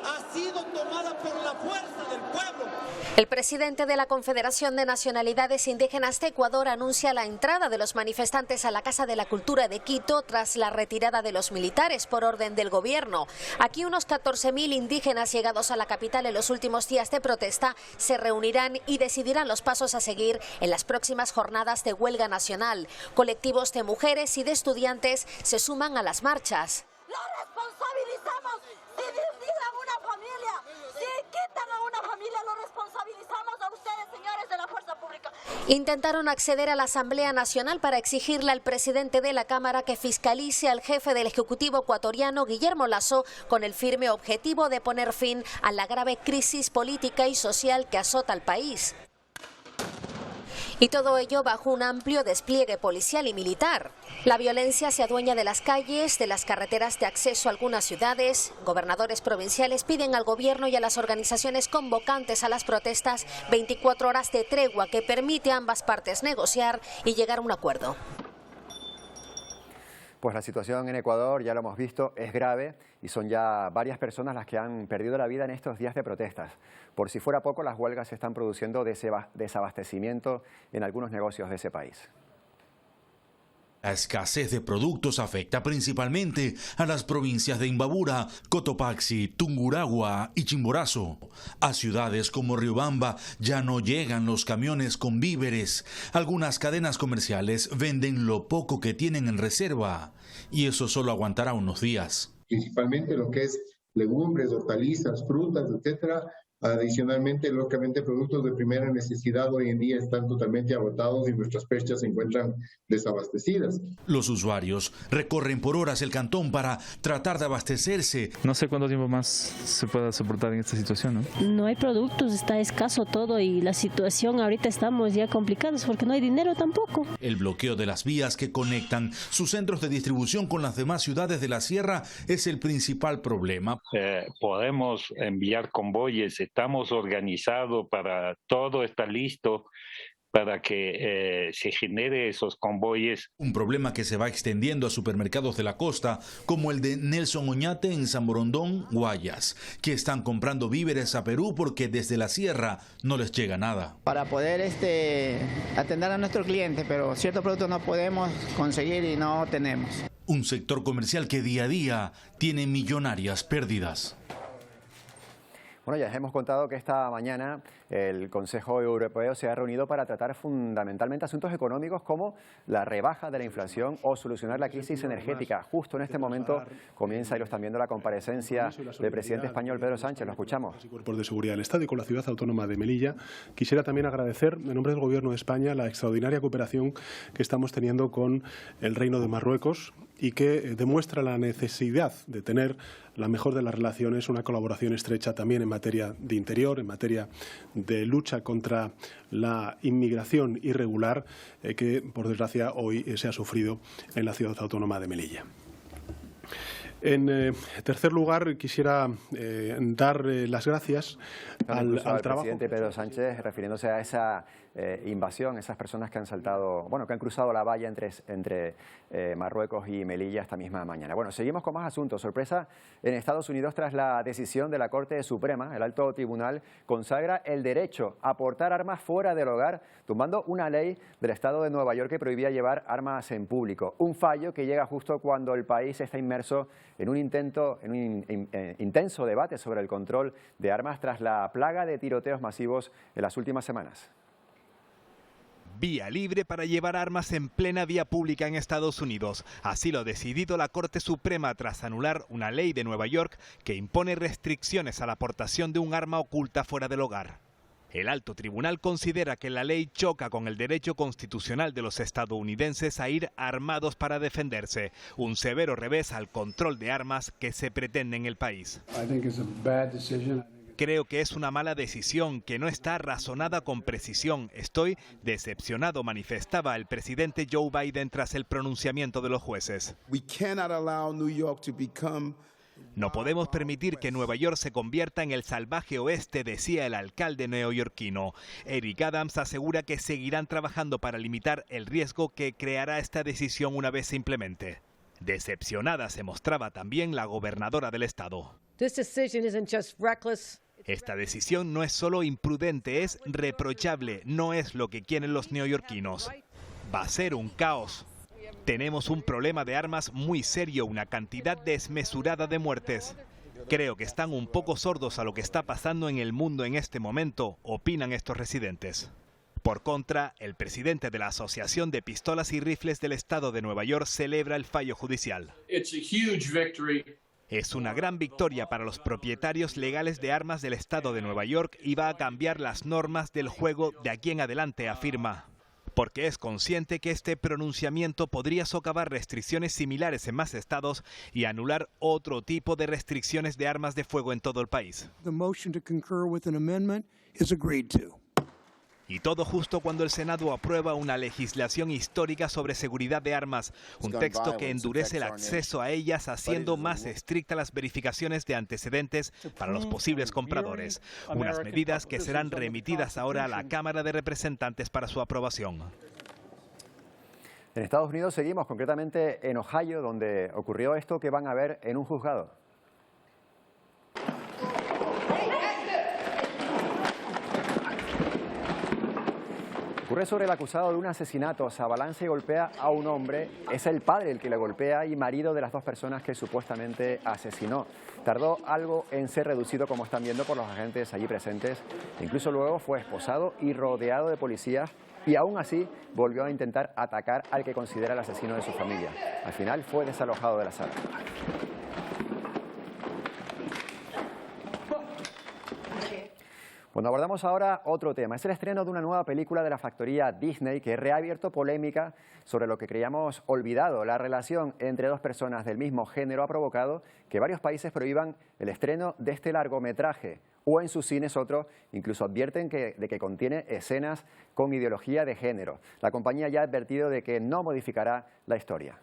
ha sido tomada por la fuerza del pueblo. El presidente de la Confederación de Nacionalidades Indígenas de Ecuador anuncia la entrada de los manifestantes a la Casa de la Cultura de Quito tras la retirada de los militares por orden del gobierno. Aquí unos 14.000 indígenas llegados a la capital en los últimos días de protesta se reunirán y decidirán los pasos a seguir en las próximas jornadas de huelga nacional. Colectivos de mujeres y de estudiantes se suman a las marchas. Lo responsabilizamos si dividen una familia, si quitan a una familia, lo responsabilizamos a ustedes, señores de la fuerza pública. Intentaron acceder a la Asamblea Nacional para exigirle al presidente de la Cámara que fiscalice al jefe del Ejecutivo ecuatoriano, Guillermo Lasso, con el firme objetivo de poner fin a la grave crisis política y social que azota al país. Y todo ello bajo un amplio despliegue policial y militar. La violencia se adueña de las calles, de las carreteras de acceso a algunas ciudades. Gobernadores provinciales piden al gobierno y a las organizaciones convocantes a las protestas 24 horas de tregua que permite a ambas partes negociar y llegar a un acuerdo. Pues la situación en Ecuador, ya lo hemos visto, es grave y son ya varias personas las que han perdido la vida en estos días de protestas. Por si fuera poco, las huelgas están produciendo desabastecimiento en algunos negocios de ese país. La escasez de productos afecta principalmente a las provincias de Imbabura, Cotopaxi, Tungurahua y Chimborazo. A ciudades como Riobamba ya no llegan los camiones con víveres. Algunas cadenas comerciales venden lo poco que tienen en reserva y eso solo aguantará unos días. Principalmente lo que es legumbres, hortalizas, frutas, etcétera. Adicionalmente, lógicamente, productos de primera necesidad hoy en día están totalmente agotados y nuestras perchas se encuentran desabastecidas. Los usuarios recorren por horas el cantón para tratar de abastecerse. No sé cuánto tiempo más se pueda soportar en esta situación, ¿no? No hay productos, está escaso todo y la situación ahorita estamos ya complicados porque no hay dinero tampoco. El bloqueo de las vías que conectan sus centros de distribución con las demás ciudades de la sierra es el principal problema. Podemos enviar convoyes. Estamos organizados para todo, está listo para que se genere esos convoyes. Un problema que se va extendiendo a supermercados de la costa, como el de Nelson Oñate en San Borondón, Guayas, que están comprando víveres a Perú porque desde la sierra no les llega nada. Para poder atender a nuestros clientes, pero ciertos productos no podemos conseguir y no tenemos. Un sector comercial que día a día tiene millonarias pérdidas. Bueno, ya les hemos contado que esta mañana el Consejo Europeo se ha reunido para tratar fundamentalmente asuntos económicos como la rebaja de la inflación o solucionar la crisis energética. Justo en este momento comienza, y lo están viendo, la comparecencia del presidente español Pedro Sánchez. Lo escuchamos. Cuerpos de seguridad del Estado y con la ciudad autónoma de Melilla. Quisiera también agradecer, en nombre del Gobierno de España, la extraordinaria cooperación que estamos teniendo con el Reino de Marruecos y que demuestra la necesidad de tener la mejor de las relaciones, una colaboración estrecha también en materia de interior, en materia de lucha contra la inmigración irregular que, por desgracia, hoy se ha sufrido en la ciudad autónoma de Melilla. En tercer lugar, quisiera dar las gracias al trabajo. Presidente Pedro Sánchez, refiriéndose a esa invasión, esas personas que han saltado, bueno, que han cruzado la valla entre Marruecos y Melilla esta misma mañana. Bueno, seguimos con más asuntos. Sorpresa en Estados Unidos tras la decisión de la Corte Suprema. El alto tribunal consagra el derecho a portar armas fuera del hogar, tumbando una ley del estado de Nueva York que prohibía llevar armas en público. Un fallo que llega justo cuando el país está inmerso en un intenso debate sobre el control de armas tras la plaga de tiroteos masivos en las últimas semanas. Vía libre para llevar armas en plena vía pública en Estados Unidos. Así lo ha decidido la Corte Suprema tras anular una ley de Nueva York que impone restricciones a la aportación de un arma oculta fuera del hogar. El alto tribunal considera que la ley choca con el derecho constitucional de los estadounidenses a ir armados para defenderse, un severo revés al control de armas que se pretende en el país. Creo que es una mala decisión que no está razonada con precisión. Estoy decepcionado, manifestaba el presidente Joe Biden tras el pronunciamiento de los jueces. No podemos permitir que Nueva York se convierta en el salvaje oeste, decía el alcalde neoyorquino. Eric Adams asegura que seguirán trabajando para limitar el riesgo que creará esta decisión una vez se implemente. Decepcionada se mostraba también la gobernadora del estado. Esta decisión no es solo imprudente, es reprochable, no es lo que quieren los neoyorquinos. Va a ser un caos. Tenemos un problema de armas muy serio, una cantidad desmesurada de muertes. Creo que están un poco sordos a lo que está pasando en el mundo en este momento, opinan estos residentes. Por contra, el presidente de la Asociación de Pistolas y Rifles del Estado de Nueva York celebra el fallo judicial. Es una gran victoria para los propietarios legales de armas del Estado de Nueva York y va a cambiar las normas del juego de aquí en adelante, afirma. Porque es consciente que este pronunciamiento podría socavar restricciones similares en más estados y anular otro tipo de restricciones de armas de fuego en todo el país. Y todo justo cuando el Senado aprueba una legislación histórica sobre seguridad de armas, un texto que endurece el acceso a ellas, haciendo más estrictas las verificaciones de antecedentes para los posibles compradores. Unas medidas que serán remitidas ahora a la Cámara de Representantes para su aprobación. En Estados Unidos seguimos, concretamente en Ohio, donde ocurrió esto que van a ver en un juzgado. Ocurre sobre el acusado de un asesinato. Se abalanza y golpea a un hombre. Es el padre el que le golpea y marido de las dos personas que supuestamente asesinó. Tardó algo en ser reducido, como están viendo, por los agentes allí presentes. Incluso luego fue esposado y rodeado de policías y aún así volvió a intentar atacar al que considera el asesino de su familia. Al final fue desalojado de la sala. Bueno, abordamos ahora otro tema. Es el estreno de una nueva película de la factoría Disney que ha reabierto polémica sobre lo que creíamos olvidado. La relación entre dos personas del mismo género ha provocado que varios países prohíban el estreno de este largometraje o en sus cines otros incluso advierten de que contiene escenas con ideología de género. La compañía ya ha advertido de que no modificará la historia.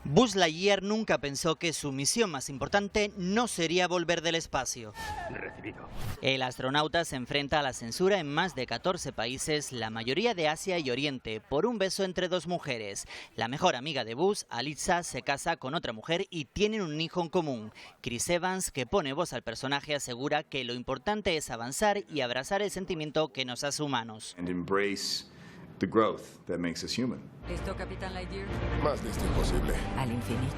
Buzz Lightyear nunca pensó que su misión más importante no sería volver del espacio. Recibido. El astronauta se enfrenta a la censura en más de 14 países, la mayoría de Asia y Oriente, por un beso entre dos mujeres. La mejor amiga de Buzz, Aliza, se casa con otra mujer y tienen un hijo en común. Chris Evans, que pone voz al personaje, asegura que lo importante es avanzar y abrazar el sentimiento que nos hace humanos. The growth that makes us human. ¿Listo, Capitán Lightyear? Más listo imposible. ¿Al infinito?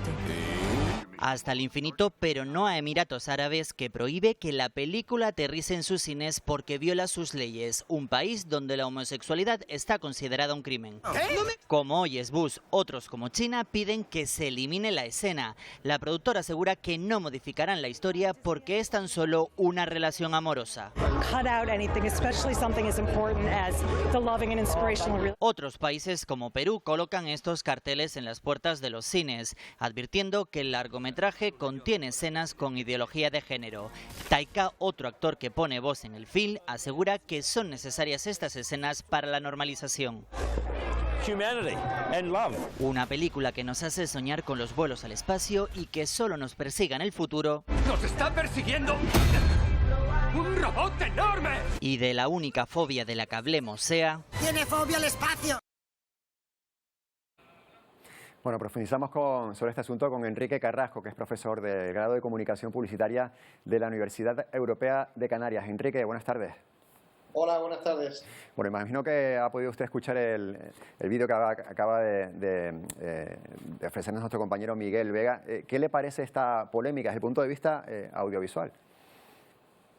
Hasta el infinito, pero no a Emiratos Árabes, que prohíbe que la película aterrice en sus cines porque viola sus leyes, un país donde la homosexualidad está considerada un crimen. ¿Qué? Como hoy es Buzz, otros como China piden que se elimine la escena. La productora asegura que no modificarán la historia porque es tan solo una relación amorosa. Cut out anything, especially something as important as the loving and inspirational. Otros países como Perú colocan estos carteles en las puertas de los cines, advirtiendo que el largometraje contiene escenas con ideología de género. Taika, otro actor que pone voz en el film, asegura que son necesarias estas escenas para la normalización. Humanity and love. Una película que nos hace soñar con los vuelos al espacio y que solo nos persiga en el futuro. ¡Nos está persiguiendo! ¡Un robot enorme! Y de la única fobia de la que hablemos sea... ¡Tiene fobia al espacio! Bueno, profundizamos sobre este asunto con Enrique Carrasco, que es profesor del grado de Comunicación Publicitaria de la Universidad Europea de Canarias. Enrique, buenas tardes. Hola, buenas tardes. Bueno, imagino que ha podido usted escuchar el vídeo que acaba de ofrecernos nuestro compañero Miguel Vega. ¿Qué le parece esta polémica desde el punto de vista audiovisual?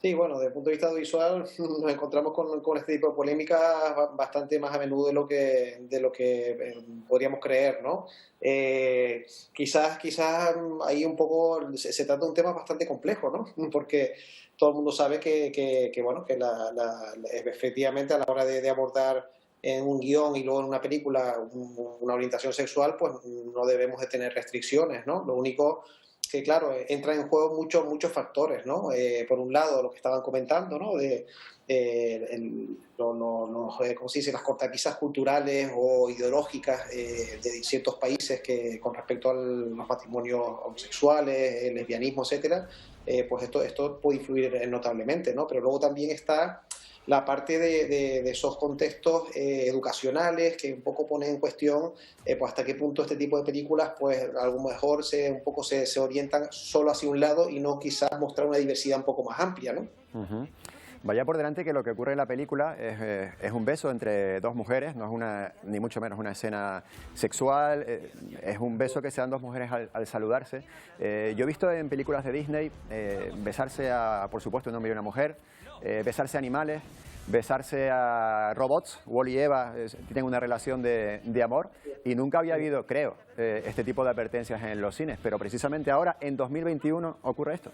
Sí, bueno, desde el punto de vista audiovisual nos encontramos con este tipo de polémicas bastante más a menudo de lo que podríamos creer, ¿no? Quizás ahí un poco se trata de un tema bastante complejo, ¿no? Porque todo el mundo sabe que efectivamente a la hora de abordar en un guión y luego en una película una orientación sexual, pues no debemos de tener restricciones, ¿no? Lo único que, claro, entran en juego muchos factores, ¿no? Por un lado, lo que estaban comentando, ¿no? ¿Cómo se dice? Las cortapisas culturales o ideológicas de ciertos países que con respecto a los matrimonios homosexuales, el lesbianismo, etcétera, pues esto puede influir notablemente, ¿no? Pero luego también está la parte de esos contextos educacionales que un poco ponen en cuestión pues hasta qué punto este tipo de películas pues a lo mejor se orientan solo hacia un lado y no quizás mostrar una diversidad un poco más amplia, ¿no? Vaya por delante que lo que ocurre en la película es un beso entre dos mujeres, no es ni mucho menos una escena sexual, es un beso que se dan dos mujeres al saludarse. Yo he visto en películas de Disney besarse a, por supuesto, un hombre y una mujer, besarse a animales, besarse a robots. Wall y Eva tienen una relación de amor y nunca había habido, creo, este tipo de advertencias en los cines, pero precisamente ahora, en 2021, ocurre esto.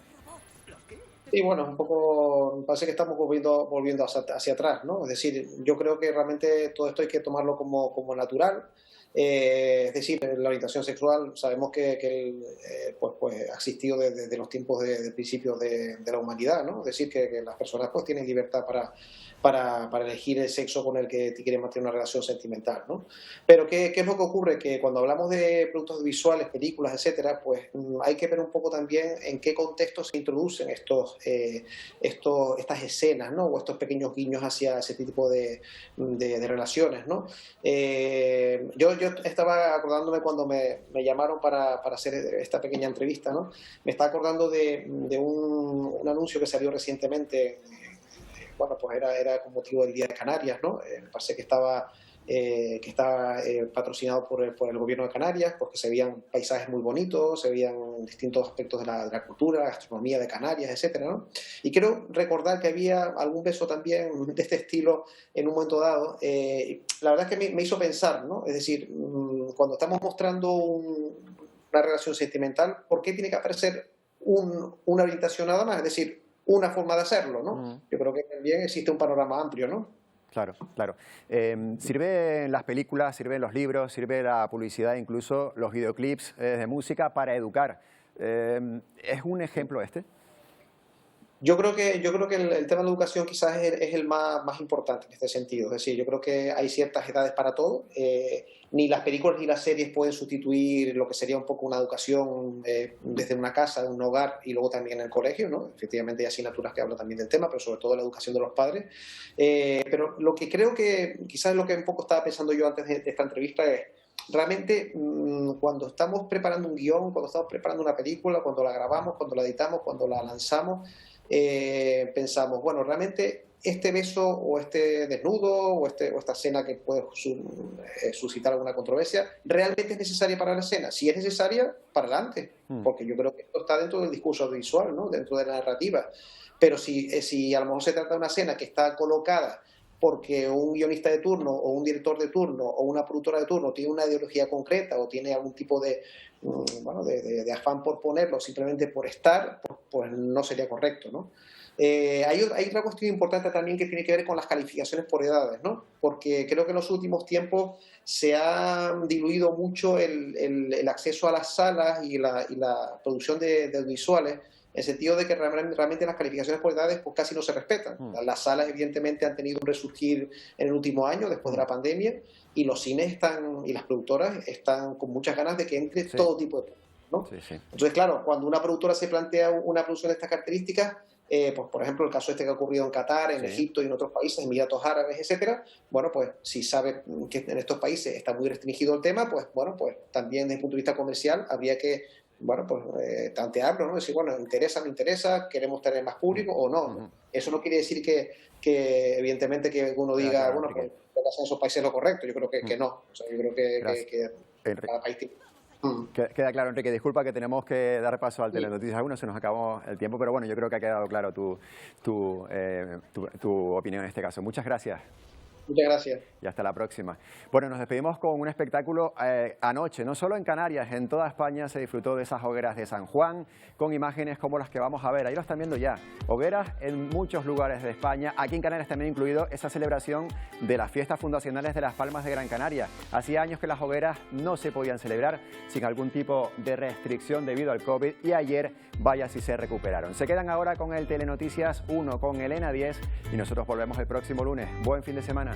Y bueno, un poco parece que estamos volviendo hacia atrás, ¿no? Es decir, yo creo que realmente todo esto hay que tomarlo como natural. Es decir, la orientación sexual sabemos que ha existido desde los tiempos de principios de la humanidad, ¿no? Es decir, que las personas pues tienen libertad para elegir el sexo con el que quieren mantener una relación sentimental, ¿no? Pero ¿qué es lo que ocurre? Que cuando hablamos de productos visuales, películas, etcétera, pues hay que ver un poco también en qué contexto se introducen estas escenas, ¿no? O estos pequeños guiños hacia ese tipo de relaciones, ¿no? Yo estaba acordándome cuando me llamaron para hacer esta pequeña entrevista, ¿no? Me estaba acordando de un anuncio que salió recientemente. Bueno, pues era con motivo del Día de Canarias, ¿no? Me parece que estaba patrocinado por el gobierno de Canarias, porque se veían paisajes muy bonitos, se veían distintos aspectos de la cultura, gastronomía de Canarias, etcétera, ¿no? Y quiero recordar que había algún beso también de este estilo en un momento dado. La verdad es que me hizo pensar, ¿no? Es decir, cuando estamos mostrando una relación sentimental, ¿por qué tiene que aparecer una orientación nada más? Es decir, una forma de hacerlo, ¿no? Yo creo que también existe un panorama amplio, ¿no? Claro, claro. Sirve en las películas, sirve en los libros, sirve la publicidad, incluso los videoclips de música para educar. ¿Es un ejemplo este? Yo creo que el tema de la educación quizás es el más importante en este sentido. Es decir, yo creo que hay ciertas edades para todo. Ni las películas ni las series pueden sustituir lo que sería un poco una educación desde una casa, un hogar y luego también en el colegio, ¿no? Efectivamente hay asignaturas que hablan también del tema, pero sobre todo la educación de los padres. Pero lo que creo que quizás es lo que un poco estaba pensando yo antes de esta entrevista es realmente cuando estamos preparando un guión, cuando estamos preparando una película, cuando la grabamos, cuando la editamos, cuando la lanzamos, pensamos, bueno, realmente este beso o este desnudo o esta escena que puede suscitar alguna controversia, ¿realmente es necesaria para la escena? Si es necesaria, para adelante, porque yo creo que esto está dentro del discurso audiovisual, ¿no? Dentro de la narrativa. Pero si a lo mejor se trata de una escena que está colocada porque un guionista de turno o un director de turno o una productora de turno tiene una ideología concreta o tiene algún tipo de afán por ponerlo simplemente por estar, pues no sería correcto, ¿no? Hay otra cuestión importante también que tiene que ver con las calificaciones por edades, ¿no? Porque creo que en los últimos tiempos se ha diluido mucho el acceso a las salas y la producción de audiovisuales, en el sentido de que realmente las calificaciones por edades pues casi no se respetan. Las salas evidentemente han tenido un resurgir en el último año después de la pandemia y los cines y las productoras están con muchas ganas de que entre todo tipo de público, ¿no? Entonces, claro, cuando una productora se plantea una producción de estas características, pues por ejemplo el caso que ha ocurrido en Qatar, en Egipto y en otros países, Emiratos Árabes, etcétera, bueno, pues si sabe que en estos países está muy restringido el tema, pues bueno, pues también desde el punto de vista comercial habría que tantearlo, ¿no? Decir, bueno, interesa, no interesa, queremos tener más público o no. Eso no quiere decir que evidentemente que uno diga, bueno, pues lo que hacen esos países es lo correcto. Yo creo que no. O sea, yo creo que cada país tiene. Queda claro, Enrique. Disculpa que tenemos que dar paso al Telenoticias 1, se nos acabó el tiempo, pero bueno, yo creo que ha quedado claro tu opinión en este caso. Muchas gracias. Muchas gracias. Y hasta la próxima. Bueno, nos despedimos con un espectáculo anoche, no solo en Canarias, en toda España se disfrutó de esas hogueras de San Juan, con imágenes como las que vamos a ver. Ahí lo están viendo ya. Hogueras en muchos lugares de España, aquí en Canarias también incluido esa celebración de las fiestas fundacionales de Las Palmas de Gran Canaria. Hacía años que las hogueras no se podían celebrar sin algún tipo de restricción debido al COVID y ayer, vaya si se recuperaron. Se quedan ahora con el Telenoticias 1, con Elena 10 y nosotros volvemos el próximo lunes. Buen fin de semana.